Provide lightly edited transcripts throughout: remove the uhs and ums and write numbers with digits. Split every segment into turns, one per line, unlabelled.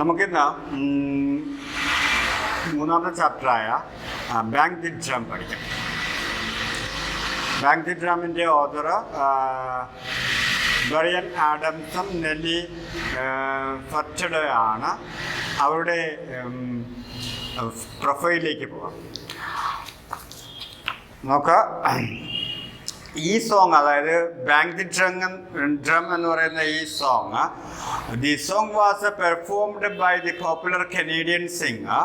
നമുക്കിന്ന് മൂന്നാമത്തെ ചാപ്റ്ററായ bang the drum പഠിക്കാം. ബാങ്ക് ദി ഡ്രമിൻ്റെ ഓതർ ബ്രയൻ ആഡംസും നെല്ലി ഫർച്ചഡ് ആണ്. അവരുടെ പ്രൊഫൈലിലേക്ക് പോകാം. നോക്കാം. ഈ സോങ്, അതായത് ബാങ്ക് ദി ഡ്രം എന്ന് പറയുന്ന ഈ song, the song was performed by the popular Canadian singer.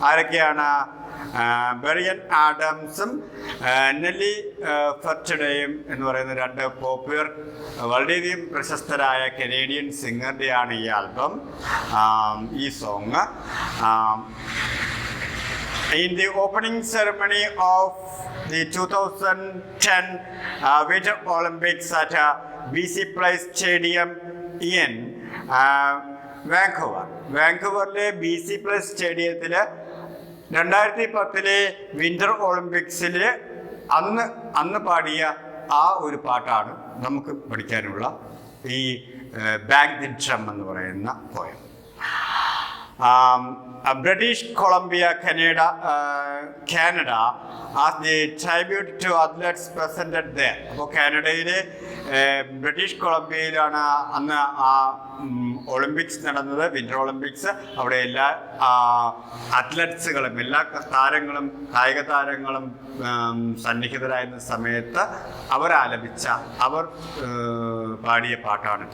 ആരൊക്കെയാണ്? ബ്രയൻ ആഡംസും നെല്ലി ഫർച്ചഡയും എന്ന് പറയുന്ന രണ്ട് പോപ്പുലർ, വളരെയധികം പ്രശസ്തരായ കനേഡിയൻ സിംഗറുടെയാണ് ഈ ആൽബം, ഈ song. In the opening ceremony of the 2010 Winter Olympics at BC Place Stadium in വാങ്കൂവറിലെ BC Place സ്റ്റേഡിയത്തിൽ 2010 വിന്റർ ഒളിമ്പിക്സിൽ അന്ന് പാടിയ ആ ഒരു പാട്ടാണ് നമുക്ക് പഠിക്കാനുള്ള ഈ ബാങ്ക് ദി ഡ്രം എന്ന് പറയുന്ന poem. British Columbia, Canada as the tribute to athletes presented there. അപ്പോൾ കാനഡയിലെ ബ്രിട്ടീഷ് കൊളംബിയയിലാണ് അന്ന് ആ ഒളിമ്പിക്സ് നടന്നത്, വിന്റർ ഒളിമ്പിക്സ്. അവിടെ എല്ലാ അത്ലറ്റ്സുകളും, എല്ലാ താരങ്ങളും, കായിക താരങ്ങളും സന്നിഹിതരായിരുന്ന സമയത്ത് അവർ പാടിയ പാട്ടാണ്.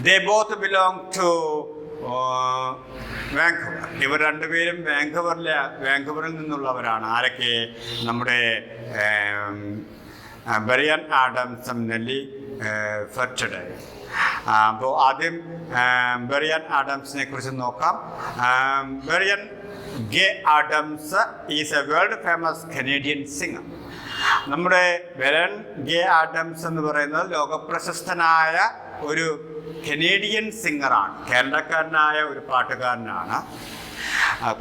They both belong to Vancouver. ഇവർ രണ്ടുപേരും വാങ്കൂവറിൽ നിന്നുള്ളവരാണ്. ആരൊക്കെ? നമ്മുടെ ബ്രയൻ ആഡംസും നെല്ലി ഫർച്ചഡയും. അപ്പോൾ ആദ്യം ബ്രയൻ ആഡംസിനെ കുറിച്ച് നോക്കാം. Brian gay Adams is A world famous Canadian singer. നമ്മുടെ ബ്രയൻ ഗേ ആഡംസ് എന്ന് പറയുന്നത് ലോകപ്രശസ്തനായ ഒരു കനേഡിയൻ സിംഗറാണ്. കാനഡക്കാരനായ ഒരു പാട്ടുകാരനാണ്.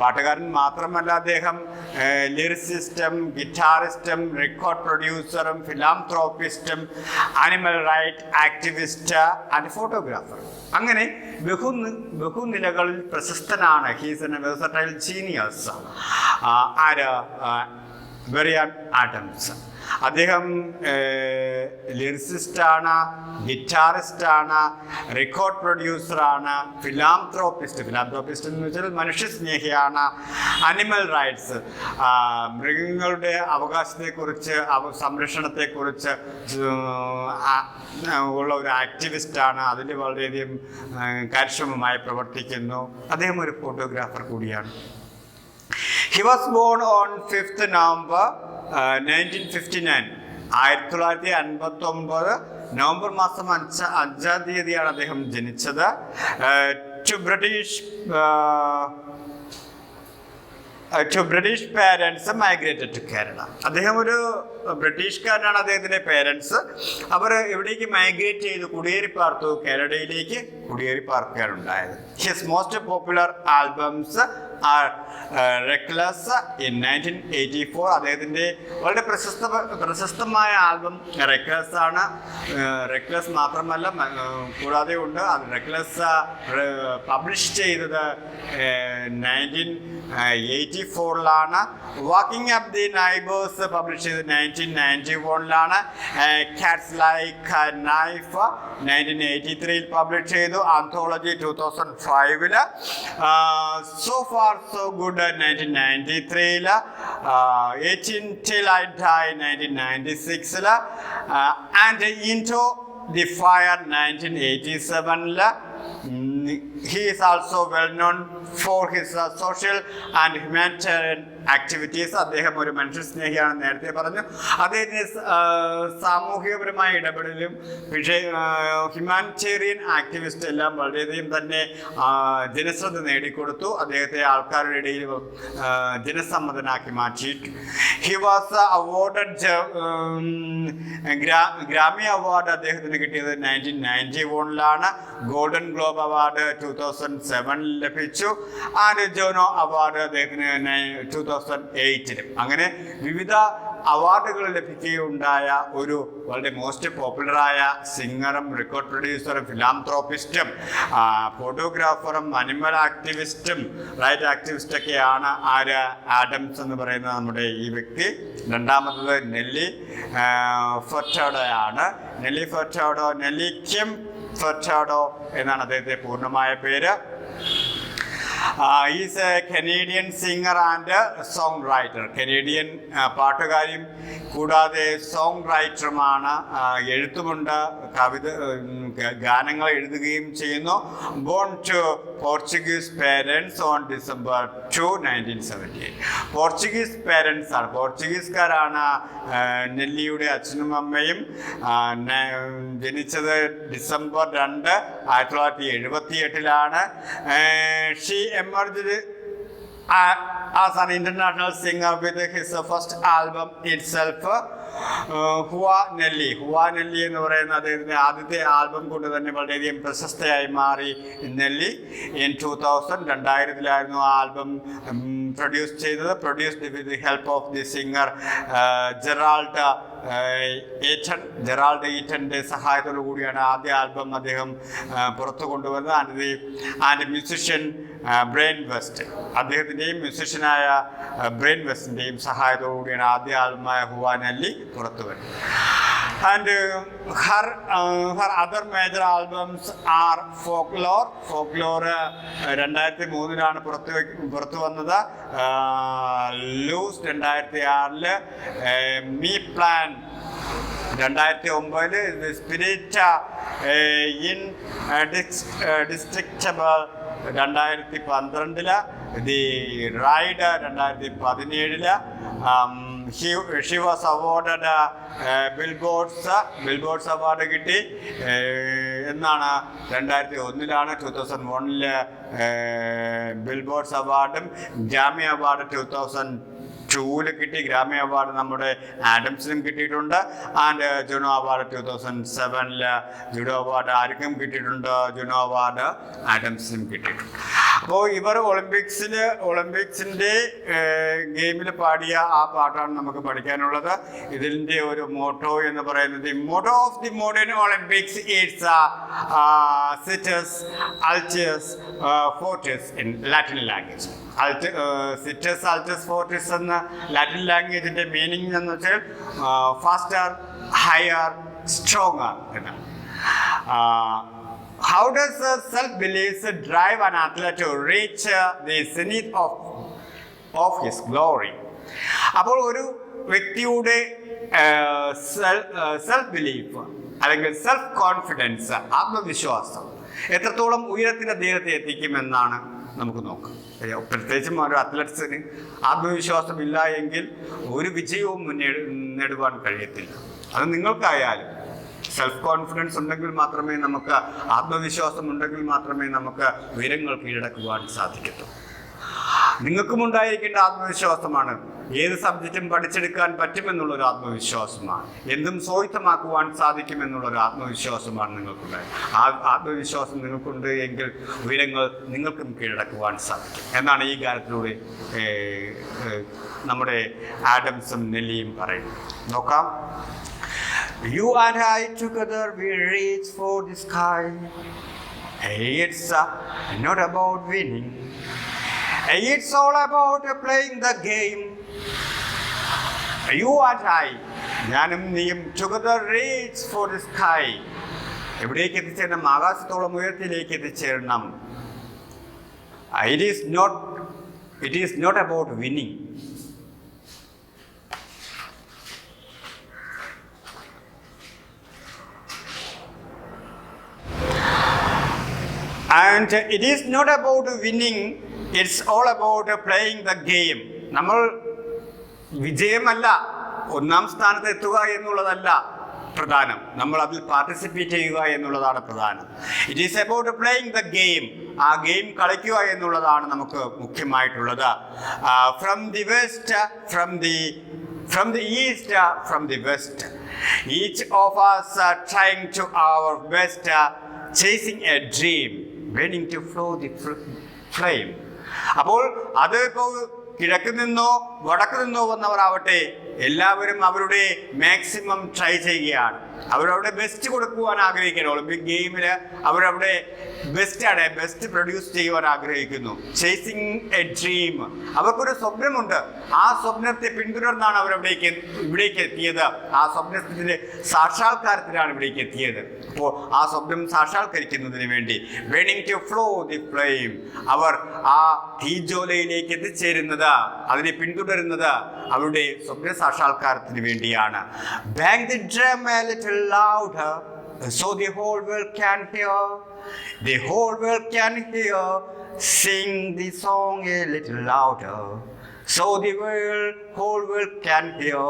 പാട്ടുകാരൻ മാത്രമല്ല, അദ്ദേഹം ലിറിസിസ്റ്റും, ഗിറ്റാറിസ്റ്റും, റെക്കോർഡ് പ്രൊഡ്യൂസറും, ഫിലാന്ത്രോപ്പിസ്റ്റും, animal right activist and photographer. അങ്ങനെ ബഹുനിലകളിൽ പ്രശസ്തനാണ്. He's a versatile genius. Bryan Adams. അദ്ദേഹം ലിറിസിസ്റ്റാണ്, ഗിറ്റാറിസ്റ്റാണ്, റെക്കോർഡ് പ്രൊഡ്യൂസറാണ്, ഫിലാന്ത്രോപ്പിസ്റ്റ് എന്ന് വെച്ചാൽ മനുഷ്യസ്നേഹിയാണ്, അനിമൽ റൈറ്റ്സ്, മൃഗങ്ങളുടെ അവകാശത്തെക്കുറിച്ച്, സംരക്ഷണത്തെക്കുറിച്ച് ഉള്ള ഒരു ആക്ടിവിസ്റ്റാണ്. അതിൽ വളരെയധികം കാര്യക്ഷമമായി പ്രവർത്തിക്കുന്നു. അദ്ദേഹം ഒരു ഫോട്ടോഗ്രാഫർ കൂടിയാണ്. He was born on 5th November 1959. 1959 November മാസം 5-ാം തീയതിയാണ് അദ്ദേഹം ജനിച്ചത്. To British parents migrated to Canada. അദ്ദേഹം ഒരു ബ്രിട്ടീഷുകാരനാണ്. അദ്ദേഹത്തിൻ്റെ പേരൻസ് അവർ എവിടേക്ക് മൈഗ്രേറ്റ് ചെയ്ത് കുടിയേറിപ്പാർത്തു? കാനഡയിലേക്ക് കുടിയേറിപ്പാർക്കുകയാണ് ഉണ്ടായത്. His most popular albums are Reckless in 1984. അദ്ദേഹത്തിൻ്റെ വളരെ പ്രശസ്തമായ ആൽബം Reckless ആണ്. Reckless മാത്രമല്ല, കൂടാതെ ഉണ്ട്. Reckless പബ്ലിഷ് ചെയ്തത് 1984 walking up the neighbours publish ചെയ്തത് 1991 കാറ്റ്സ് ലൈക്ക് നൈഫ് 1983 പബ്ലിഷ് ചെയ്തു. Anthology 2005 so far so good 1993 18 Till I Die 1996 and into the fire 1987. He is also well known for his social and humanitarian activities. അദ്ദേഹം ഒരു മനുഷ്യസ്നേഹിയാണെന്ന് നേരത്തെ പറഞ്ഞു. അദ്ദേഹത്തിന് സാമൂഹികപരമായ ഇടപെടലും humanitarian activist എല്ലാം വളരെയധികം തന്നെ ജനശ്രദ്ധ നേടിക്കൊടുത്തു. അദ്ദേഹത്തെ ആൾക്കാരുടെ ഇടയിൽ ജനസമ്മതനാക്കി മാറ്റി. He was awarded Grammy award അദ്ദേഹത്തിന് കിട്ടിയത് 1991 ഗോൾഡൻ ഗ്ലോബ് അവാർഡ് 2007 ലഭിച്ചു. ആൻഡ് ജോനോ അവാർഡ് അദ്ദേഹത്തിന് 2008. അങ്ങനെ വിവിധ അവാർഡുകൾ ലഭിക്കുകയുണ്ടായ ഒരു വളരെ മോസ്റ്റ് പോപ്പുലറായ സിംഗറും റെക്കോർഡ് പ്രൊഡ്യൂസറും ഫിലാന്ത്രോപ്പിസ്റ്റും ഫോട്ടോഗ്രാഫറും അനിമൽ ആക്ടിവിസ്റ്റും റൈറ്റ് ആക്ടിവിസ്റ്റൊക്കെയാണ് ആര് ആഡംസ് എന്ന് പറയുന്ന നമ്മുടെ ഈ വ്യക്തി. രണ്ടാമത്തത് നെല്ലി ഫർട്ടാഡോയാണ്. നെല്ലി ഫർട്ടാഡോ, നെല്ലി കിം ഫർട്ടാഡോ എന്നാണ് അദ്ദേഹത്തെ പൂർണ്ണമായ പേര്. Is a Canadian singer and songwriter. Canadian പാട്ടുകാരിയും കൂടാതെ സോങ് റൈറ്ററുമാണ്. എഴുത്തുമുണ്ട്, ഗാനങ്ങൾ എഴുതുകയും ചെയ്യുന്നു. Born to Portuguese parents on December 2, 1978. Portuguese parents ആണ്, പോർച്ചുഗീസുകാരാണ് നെല്ലിയുടെ അച്ഛനും അമ്മയും. ജനിച്ചത് December 2, 1978. She emerged as an international singer with his first album itself, ഹുവ നെല്ലി എന്ന് പറയുന്ന അദ്ദേഹത്തിൻ്റെ ആദ്യത്തെ ആൽബം കൊണ്ട് തന്നെ വളരെയധികം പ്രശസ്തയായി മാറി നെല്ലി. ഇൻ 2000 ആ ആൽബം പ്രൊഡ്യൂസ് ചെയ്തത്. Produced with the help of the singer Gerald ഈറ്റൻ്റെ സഹായത്തോടു കൂടിയാണ് ആദ്യ ആൽബം അദ്ദേഹം പുറത്തു കൊണ്ടുവന്നത്. ആൻഡ് മ്യൂസിഷ്യൻ ബ്രെയിൻ വെസ്റ്റ്, അദ്ദേഹത്തിൻ്റെയും മ്യൂസിഷ്യനായ ബ്രെയിൻ വെസ്റ്റിൻ്റെയും സഹായത്തോടു കൂടിയാണ് ആദ്യ ആൽബമായ ഹുവ നെല്ലി പുറത്തു വരുന്നത്. And her other major albums are Folklore 2003 പുറത്തു വന്നത്. Loose 2006, Mi Plan 2009, spirit indestructible 2012, the ride 2017. She was awarded billboards award കിട്ടി എന്നാണ് 2001. 2001 ബിൽബോർഡ്സ് അവാർഡും ഗ്രാമി അവാർഡ് 2002 കിട്ടി. ഗ്രാമി അവാർഡ് നമ്മുടെ ആഡംസിനും കിട്ടിയിട്ടുണ്ട്. ആൻഡ് ജുനോ അവാർഡ് 2007 ജുനോ അവാർഡ് ആർക്കും കിട്ടിയിട്ടുണ്ട്. ജുനോ അവാർഡ് ആഡംസിനും കിട്ടിയിട്ടുണ്ട്. അപ്പോൾ ഇവർ ഒളിമ്പിക്സിൻ്റെ ഗെയിമിൽ പാടിയ ആ പാട്ടാണ് നമുക്ക് പഠിക്കാനുള്ളത്. ഇതിൻ്റെ ഒരു മോട്ടോ എന്ന് പറയുന്നത് motto of the modern Olympics is citius altius fortius in Latin language. Citius altius fortius എന്ന ലാറ്റിൻ ലാംഗ്വേജിൻ്റെ മീനിങ് എന്ന് വെച്ചാൽ ഫാസ്റ്റർ, ഹയർ, സ്ട്രോങ്ങർ എന്നാണ്. How does self-belief drive an athlete to reach the zenith of his glory? അപ്പോൾ ഒരു വ്യക്തിയുടെ self belief അല്ലെങ്കിൽ self confidence, ആത്മവിശ്വാസം എത്രത്തോളം ഉയരത്തിന് അദ്ദേഹത്തെ എത്തിക്കുമെന്നാണ് നമുക്ക് നോക്കാം. പ്രത്യേകിച്ചും ഒരു അത്ലറ്റ്സിന് ആത്മവിശ്വാസം ഇല്ല എങ്കിൽ ഒരു വിജയവും നേടുവാൻ കഴിയത്തില്ല. അത് നിങ്ങൾക്കായാലും സെൽഫ് കോൺഫിഡൻസ് ഉണ്ടെങ്കിൽ മാത്രമേ നമുക്ക്, ആത്മവിശ്വാസം ഉണ്ടെങ്കിൽ മാത്രമേ നമുക്ക് ഉയരങ്ങൾ കീഴടക്കുവാൻ സാധിക്കത്തുള്ളൂ. നിങ്ങൾക്കും ഉണ്ടായിരിക്കേണ്ട ആത്മവിശ്വാസമാണ്. ഏത് സബ്ജക്റ്റും പഠിച്ചെടുക്കാൻ പറ്റുമെന്നുള്ളൊരു ആത്മവിശ്വാസമാണ്. എന്തും സ്വായത്തമാക്കുവാൻ സാധിക്കുമെന്നുള്ളൊരു ആത്മവിശ്വാസമാണ് നിങ്ങൾക്കുണ്ടായത്. ആ ആത്മവിശ്വാസം നിങ്ങൾക്കുണ്ട് എങ്കിൽ ഉയരങ്ങൾ നിങ്ങൾക്കും കീഴടക്കുവാൻ സാധിക്കും എന്നാണ് ഈ ഗാനത്തിലൂടെ നമ്മുടെ ആഡംസും നെല്ലിയും പറയുന്നത്. നോക്കാം. You and I together we reach for the sky. It's not about winning. It's all about playing the game. You and I, ഞാനും നീയും together reach for the sky. എവിടേക്ക് എത്തിച്ചേരണം? ആകാശത്തോളം ഉയരത്തിലേക്ക് എത്തിച്ചേരണം. It is not about winning. And it is not about winning, it's all about playing the game. നമ്മൾ വിജയമല്ല, ഒന്നാം സ്ഥാനത്ത് എത്തുക എന്നുള്ളതല്ല പ്രധാനം, നമ്മൾ അതിൽ പാർട്ടിസിപ്പേറ്റ് ചെയ്യുക എന്നുള്ളതാണ് പ്രധാനം. It is about playing the game. ആ ഗെയിം കളിക്കുക എന്നുള്ളതാണ് നമുക്ക് മുഖ്യമായിട്ടുള്ളത്. From the west, from the east, from the west, each of us trying to our best, chasing a dream, waiting to flow the flame. അപ്പോൾ അത് ഇപ്പോൾ കിഴക്ക് നിന്നോ വടക്ക് നിന്നോ വന്നവരാവട്ടെ, എല്ലാവരും അവരുടെ മാക്സിമം ട്രൈ ചെയ്യുകയാണ്. അവരവിടെ ബെസ്റ്റ് കൊടുക്കുവാൻ ആഗ്രഹിക്കുന്നു. ഒളിമ്പിക് ഗെയിമിൽ അവരവിടെ ബെസ്റ്റ് പ്രൊഡ്യൂസ് ചെയ്യുവാൻ ആഗ്രഹിക്കുന്നു. ചേസിങ് എ ഡ്രീം, അവർക്കൊരു സ്വപ്നമുണ്ട്. ആ സ്വപ്നത്തെ പിന്തുടർന്നാണ് ഇവിടേക്ക് എത്തിയത്. ആ സ്വപ്നത്തിന്റെ സാക്ഷാത്കാരത്തിലാണ് ഇവിടേക്ക് എത്തിയത്. അപ്പോൾ ആ സ്വപ്നം സാക്ഷാത്കരിക്കുന്നതിന് വേണ്ടി burning to flow the flame, അവർ ആ തീജ്വാലയിലേക്ക് എത്തിച്ചേരുന്നത്, അതിനെ പിന്തുടരുന്നത് അവരുടെ സ്വപ്ന സാക്ഷാത്കാരത്തിന് വേണ്ടിയാണ്. Bang the drum a little louder so the whole world can hear, the whole world can hear, sing the song a little louder so the whole world can hear,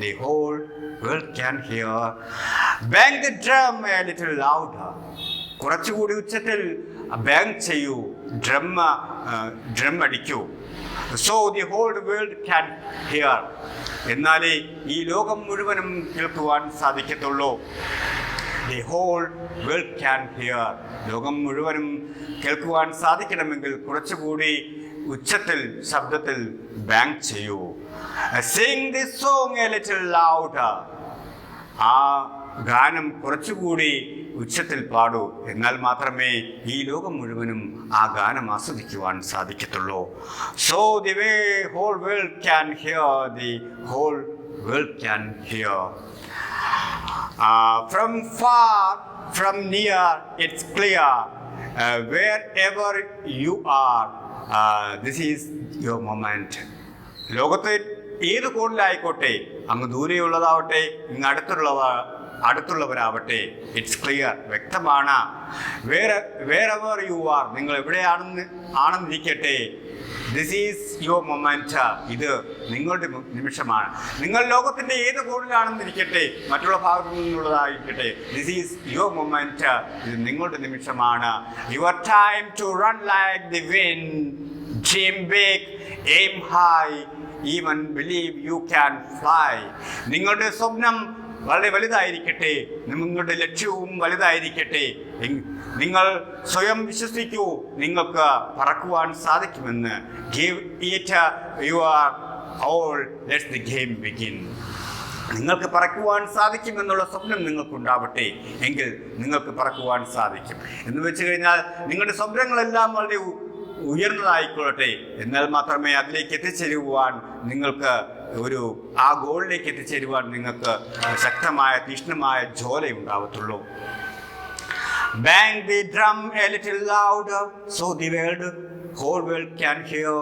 the whole world can hear. Bang the drum a little louder, കുറച്ചുകൂടി ഉച്ചത്തിൽ bang ചെയ്യൂ, drum അടിക്കൂ. So the whole world can hear, എന്നാലേ ഈ ലോകം മുഴുവനും കേൾക്കുവാൻ സാധിക്കത്തുള്ളൂ. The whole world can hear, ലോകം മുഴുവനും കേൾക്കുവാൻ സാധിക്കണമെങ്കിൽ കുറച്ചുകൂടി ഉച്ചത്തിൽ ശബ്ദത്തിൽ ബാങ് ചെയ്യൂ. Sing this song a little louder, ആ ഗാനം കുറച്ചുകൂടി ഉച്ചത്തിൽ പാടൂ, എന്നാൽ മാത്രമേ ഈ ലോകം മുഴുവനും ആ ഗാനം ആസ്വദിക്കുവാൻ സാധിക്കത്തുള്ളൂ. So the whole world can hear, the whole world can hear. From far, from near, it's clear. Wherever you are, this is your moment. ലോകത്തെ ഏത് കോണിലായിക്കോട്ടെ, അങ്ങ് ദൂരെയുള്ളതാവട്ടെ, ഇങ്ങ് അടുത്തുള്ളവരാവട്ടെ, ഇറ്റ്സ് ക്ലിയർ, വ്യക്തമാണ്. വേറെവർ യു ആർ, നിങ്ങൾ എവിടെയാണെന്നിരിക്കട്ടെ, ദിസ് ഈസ് യുവർ മൊമെന്റ്, ഇത് നിങ്ങളുടെ നിമിഷമാണ്. നിങ്ങൾ ലോകത്തിന്റെ ഏത് കോണിലാണെന്നിരിക്കട്ടെ, മറ്റുള്ള ഭാഗത്തു നിന്നുള്ളതായിരിക്കട്ടെ, ദിസ് ഈസ് യുവർ മൊമെന്റ്, ഇത് നിങ്ങളുടെ നിമിഷമാണ്. Your time to run like the wind, dream big, aim high, even believe you can fly. നിങ്ങളുടെ സ്വപ്നം വളരെ വലുതായിരിക്കട്ടെ, നിങ്ങളുടെ ലക്ഷ്യവും വലുതായിരിക്കട്ടെ, നിങ്ങൾ സ്വയം വിശ്വസിക്കൂ, നിങ്ങൾക്ക് പറക്കുവാൻ സാധിക്കുമെന്ന്. Give it your all, let the game begin. നിങ്ങൾക്ക് പറക്കുവാൻ സാധിക്കുമെന്നുള്ള സ്വപ്നം നിങ്ങൾക്കുണ്ടാവട്ടെ, എങ്കിൽ നിങ്ങൾക്ക് പറക്കുവാൻ സാധിക്കും. എന്ന് വെച്ച് കഴിഞ്ഞാൽ നിങ്ങളുടെ സ്വപ്നങ്ങളെല്ലാം വളരെ ഉയർന്നതായിക്കൊള്ളട്ടെ, എന്നാൽ മാത്രമേ അതിലേക്ക് എത്തിച്ചേരുവാൻ നിങ്ങൾക്ക് ആ ഗോളിലേക്ക് എത്തിച്ചേരുവാൻ നിങ്ങൾക്ക് ശക്തമായ തീക്ഷ്ണമായ ജ്വാല ഉണ്ടാവത്തുള്ളൂ. Bang the drum a little louder so the whole world can hear,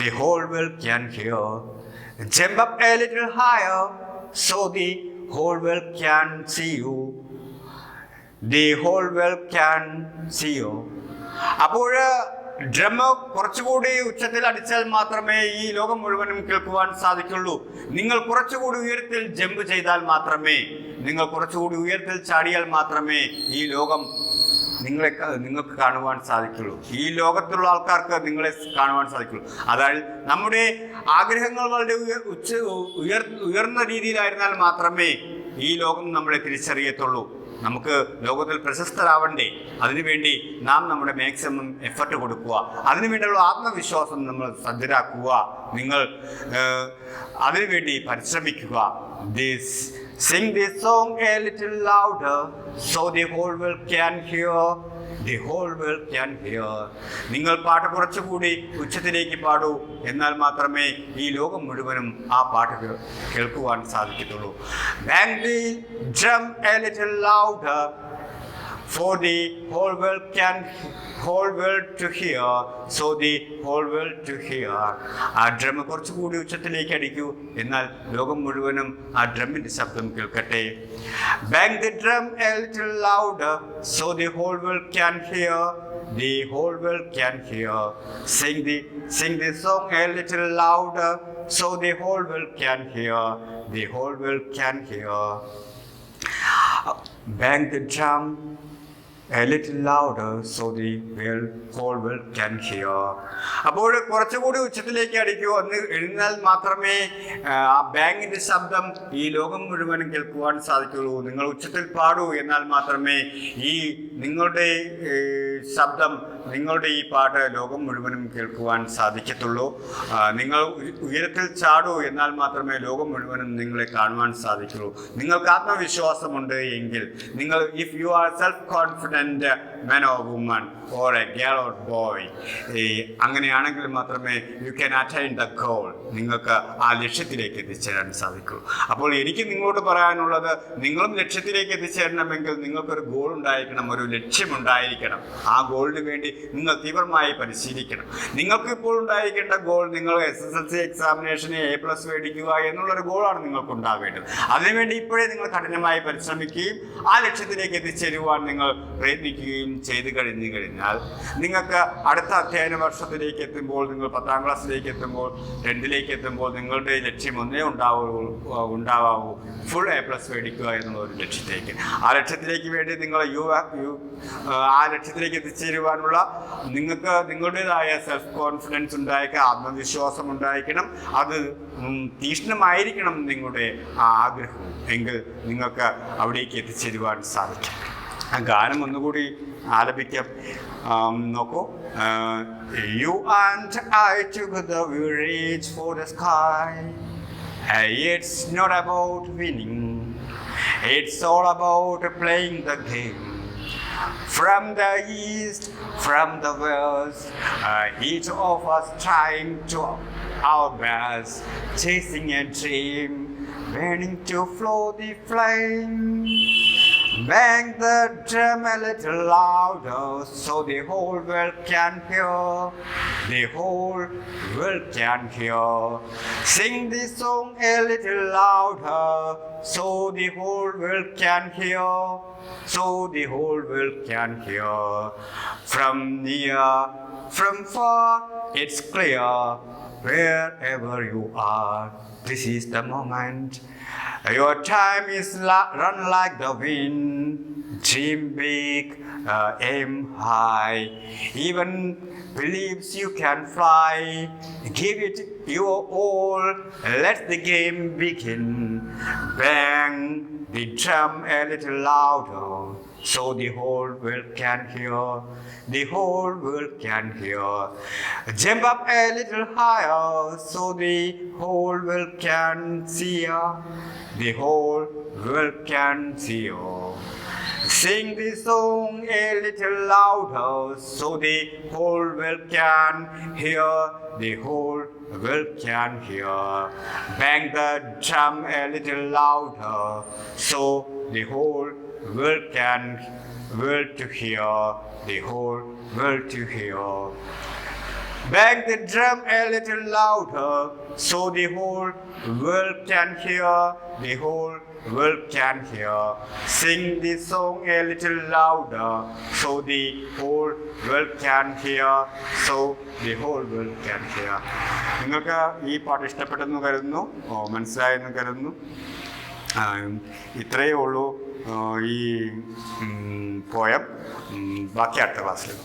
the whole world can hear. Jump up a little higher so the whole world can see you, the whole world can see you. അപ്പോൾ drum കുറച്ചുകൂടി ഉച്ചത്തിൽ അടിച്ചാൽ മാത്രമേ ഈ ലോകം മുഴുവനും കേൾക്കുവാൻ സാധിക്കുള്ളൂ. നിങ്ങൾ കുറച്ചുകൂടി ഉയരത്തിൽ ജമ്പ് ചെയ്താൽ മാത്രമേ, നിങ്ങൾ കുറച്ചുകൂടി ഉയരത്തിൽ ചാടിയാൽ മാത്രമേ ഈ ലോകം നിങ്ങൾക്ക് കാണുവാൻ സാധിക്കുള്ളൂ. ഈ ലോകത്തുള്ള ആൾക്കാർക്ക് നിങ്ങളെ കാണുവാൻ സാധിക്കുള്ളൂ. അതായത് നമ്മുടെ ആഗ്രഹങ്ങൾ വളരെ ഉയർന്ന രീതിയിലായിരുന്നാൽ മാത്രമേ ഈ ലോകം നമ്മളെ തിരിച്ചറിയത്തുള്ളൂ. നമുക്ക് ലോകത്തിൽ പ്രശസ്തരാവണ്ടേ, അതിനുവേണ്ടി നാം നമ്മുടെ മാക്സിമം എഫർട്ട് കൊടുക്കുക, അതിനുവേണ്ടിയുള്ള ആത്മവിശ്വാസം നമ്മൾ സജ്ജരാക്കുക, നിങ്ങൾ അതിനുവേണ്ടി പരിശ്രമിക്കുക. Sing this song a little louder so the whole world can hear, the whole world can hear. നിങ്ങൾ പാട്ട് കുറച്ചുകൂടി ഉച്ചത്തിലേക്ക് പാടൂ, എന്നാൽ മാത്രമേ ഈ ലോകം മുഴുവനും ആ പാട്ട് കേൾക്കുവാൻ സാധിക്കത്തുള്ളൂ. Bang the drum a little louder for the whole world to hear, so the whole world to hear. ആ ഡ്രം കുറച്ചുകൂടി ഉച്ചത്തിലേക്ക് അടിക്കൂ, എന്നാൽ ലോകം മുഴുവനും ആ ഡ്രമ്മിന്റെ ശബ്ദം കേൾക്കട്ടെ. Bang the drum a little louder so the whole world can hear, the whole world can hear. Sing the song a little louder so the whole world can hear, the whole world can hear. Bang the drum a little louder so the whole world can hear. അപ്പോൾ കുറച്ചുകൂടി ഉച്ചത്തിലേക്ക് അടിക്കൂ, എന്നാൽ മാത്രമേ ആ ബാങ്കിന്റെ ശബ്ദം ഈ ലോകം മുഴുവനും കേൾക്കുവാൻ സാധിക്കുള്ളൂ. നിങ്ങൾ ഉച്ചത്തിൽ പാടൂ, എന്നാൽ മാത്രമേ ഈ നിങ്ങളുടെ ശബ്ദം നിങ്ങളുടെ ഈ പാട്ട് ലോകം മുഴുവനും കേൾക്കുവാൻ സാധിക്കത്തുള്ളൂ. നിങ്ങൾ ഉയരത്തിൽ ചാടൂ, എന്നാൽ മാത്രമേ ലോകം മുഴുവനും നിങ്ങളെ കാണുവാൻ സാധിക്കുള്ളൂ. നിങ്ങൾക്ക് ആത്മവിശ്വാസമുണ്ട് എങ്കിൽ നിങ്ങൾ, if you are self confident man or woman or a girl or boy, അങ്ങനെയാണെങ്കിൽ മാത്രമേ you can attain the goal, നിങ്ങൾക്ക് ആ ലക്ഷ്യത്തിലേക്ക് എത്തിച്ചേരാൻ സാധിക്കൂ. അപ്പോൾ എനിക്ക് നിങ്ങളോട് പറയാനുള്ളത്, നിങ്ങളും ലക്ഷ്യത്തിലേക്ക് എത്തിച്ചേരണമെങ്കിൽ നിങ്ങൾക്കൊരു ഗോൾ ഉണ്ടായിരിക്കണം, ഒരു ലക്ഷ്യമുണ്ടായിരിക്കണം. ആ ഗോളിന് വേണ്ടി നിങ്ങൾ തീവ്രമായി പരിശീലിക്കണം. നിങ്ങൾക്ക് ഇപ്പോൾ ഉണ്ടായിരിക്കേണ്ട ഗോൾ, നിങ്ങൾ SSLC എക്സാമിനേഷന് A+ മേടിക്കുക എന്നുള്ളൊരു ഗോളാണ് നിങ്ങൾക്ക് ഉണ്ടാവേണ്ടത്. അതിനുവേണ്ടി ഇപ്പോഴേ നിങ്ങൾ കഠിനമായി പരിശ്രമിക്കുകയും ആ ലക്ഷ്യത്തിലേക്ക് എത്തിച്ചേരുവാൻ നിങ്ങൾ പ്രയത്നിക്കുകയും ചെയ്തു കഴിഞ്ഞാൽ നിങ്ങൾക്ക് അടുത്ത അധ്യയന വർഷത്തിലേക്ക് എത്തുമ്പോൾ, നിങ്ങൾ 10ാം ക്ലാസ്സിലേക്ക് എത്തുമ്പോൾ, 10th എത്തുമ്പോൾ നിങ്ങളുടെ ലക്ഷ്യം ഒന്നേ ഉണ്ടാവാവൂ, ഫുൾ A+ മേടിക്കുക എന്നുള്ള ഒരു ലക്ഷ്യത്തിലേക്ക്. ആ ലക്ഷ്യത്തിലേക്ക് വേണ്ടി നിങ്ങൾ ആ ലക്ഷ്യത്തിലേക്ക് എത്തിച്ചേരുവാനുള്ള നിങ്ങൾക്ക് നിങ്ങളുടേതായ സെൽഫ് കോൺഫിഡൻസ് ഉണ്ടായിരിക്കണം, ആത്മവിശ്വാസം ഉണ്ടായിരിക്കണം. അത് തീക്ഷ്ണമായിരിക്കണം നിങ്ങളുടെ ആഗ്രഹം, എങ്കിൽ നിങ്ങൾക്ക് അവിടേക്ക് എത്തിച്ചേരുവാൻ സാധിക്കും. ആ ഗാനം ഒന്നുകൂടി ആലപിക്കാം. നോക്കൂ. You and I together we reach for the sky. It's not about winning, it's all about playing the game. From the east, from the west, each of us trying to our best, chasing a dream, burning to flow the flame. Bang the drum a little louder so the whole world can hear. The whole world can hear. Sing this song a little louder so the whole world can hear. So the whole world can hear. From near, from far, it's clear. Wherever you are, this is the moment. Your time is run like the wind. Dream big, aim high. Even believes you can fly. Give it your all. Let the game begin. Bang the drum a little louder so the whole world can hear. The whole world can hear. Jump up a little higher so the whole world can see ya. The whole world can see you. Sing this song a little louder so the whole world can hear. The whole world can hear. Bang the drum a little louder so the whole world can to hear. The whole world to hear. Bang the drum a little louder so the whole world can hear. The whole world can hear. Sing this song a little louder so the whole world can hear. So the whole world can hear. നിങ്ങൾക്ക് ഈ പാട്ട് ഇഷ്ടപ്പെട്ടെന്ന് കരുതുന്നു, മനസ്സിലായെന്ന് കരുതുന്നു. ഇത്രയേ ഉള്ളൂ ഈ പോയം. ബാക്കി അടുത്ത ക്ലാസ്സിൽ